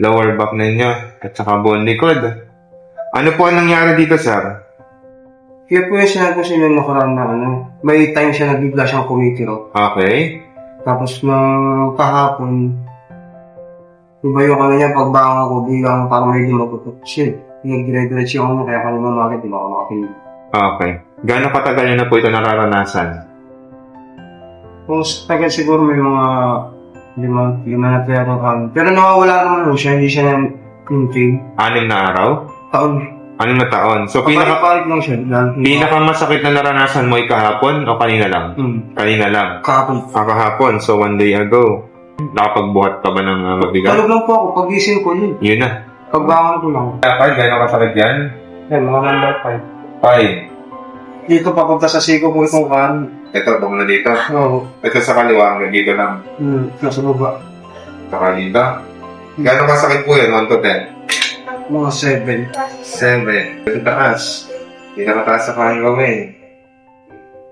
Lower back ninyo at saka buong likod. Ano po ang nangyari dito, sir? Kaya po yung sinabi ko sa inyo nakaraan na may time siya na bigla siyang kumitiro. Okay. Tapos nung kahapon, iba yung niya, pagbangon ko, bilang parang may dimagutot. Shit, dire-diretso ako na, kaya kanina umaga, di ba ako nakapinig. Okay. Gaano katagal nyo na po ito nararanasan? Kung tagal siguro may mga lima na tayo. Pero nawawala naman siya, hindi siya na kunting 6 na araw? taon. 6 na taon. So, Papalit lang siya. pinakamasakit na naranasan mo ay kahapon o kanina lang? Kanina lang. Kahapon. Kahapon. So, 1 day ago. Nakapagbuhat ka ba ng mabigat? Talog lang po ako, pag-gising ko yun. Yun na. Pagbangon ko lang. Dapat, gano'ng kasakit yan? Mga number 5. 5. Dito papunta sa siko po itong kan. Ito, bang na dito. Oo. Ito sa kaliwa, hanggang dito lang. Nasa baba. Saka dito. Gano'ng kasakit po yan? 1 to 10? Mga 7. Ito taas. Hindi nakataas sa kanyang gawin.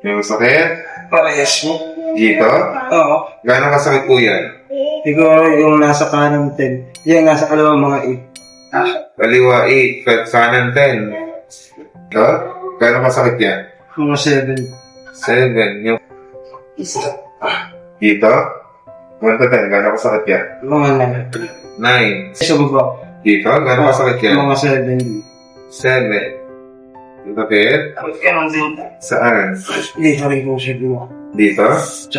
Yung sakit? 7. Parehas mo? Dito? Oo. Gano'ng kasakit po yan? Siguro yung nasa kanan 10. Yung nasa kaliwa mga Kaliwa 8, kanan 10. Ito? Gano'ng kasakit yan? 8. Mga 7. Yung dito? 1 to 10, gano'ng kasakit yan? 7. Mga 9. 9. Sa baba. Dito? Gano'ng kasakit yan? Mga 7. Bakit? Ganon din. Saan? Dito rin po siya dito. Dito?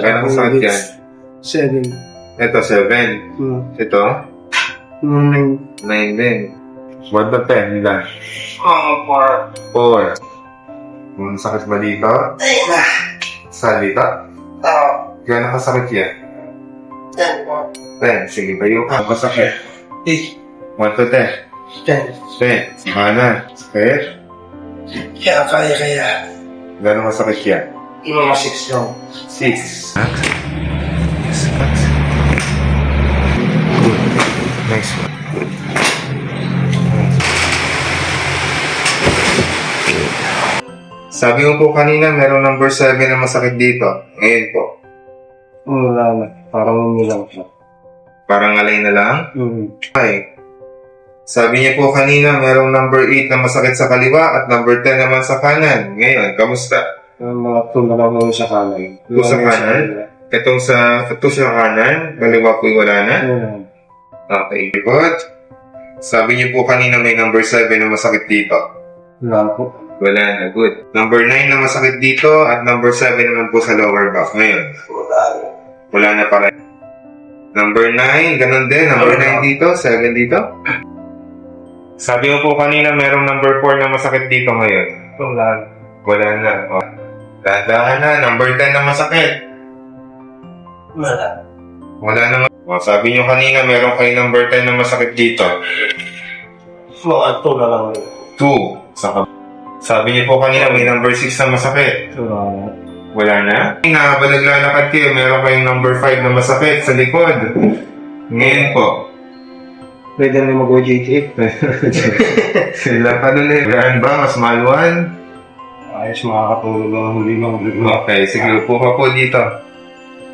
Gano'ng kasakit yan? 7. Ito, 7. Ito? Mga 9 din. 1 to 10, ilan? 4. 4. Kung sakit ba dito? Saan dito? Oo. Gano'ng kasakit yan? 10 po. 10. Sige, tayo ka. Masakit. 1 to 10. 10. 10. Mana. Sakit? Kaya. Gano'ng kasakit yan? Mga 6 lang. 6. Next one. Sabi mo po kanina, merong number 7 na masakit dito. Ngayon po. Wala na. Parang umilang siya. Parang alay na lang. Ay. Sabi niya po kanina, merong number 8 na masakit sa kaliwa at number 10 naman sa kanan. Ngayon, kamusta? Mga 2 na lang mo sa kanan. 2 sa kanan? Ito sa kanan, kaliwa po'y wala na. Okay, good. Sabi niyo po kanina may number 7 na masakit dito. Wala po. Wala na, good. Number 9 na masakit dito at number 7 naman po sa lower back. Ngayon, wala na pala. Number 9, ganun din. Number 9 dito, 7 dito. Sabi mo po kanina merong number 4 na masakit dito ngayon. Wala na. Oh. Dahan na, number 10 na masakit. Wala na. Oh, sabi nyo kanina meron kayo number 10 na masakit dito. Mga 2 na lang. 2. Sabi niyo po kanina may number 6 na masakit. Wala na? Habang naglalakad kayo, meron kayong number 5 na masakit sa likod. Ngayon po. Pwede na mag-OJT. Sila pa dun eh. Wala ba? Mas maluan? Ayos, makakatulog lang huli lang. Okay, sige po ka po dito.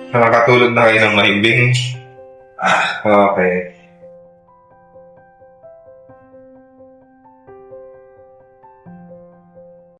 Nakakatulog na kayo ng mahimbing. Okay.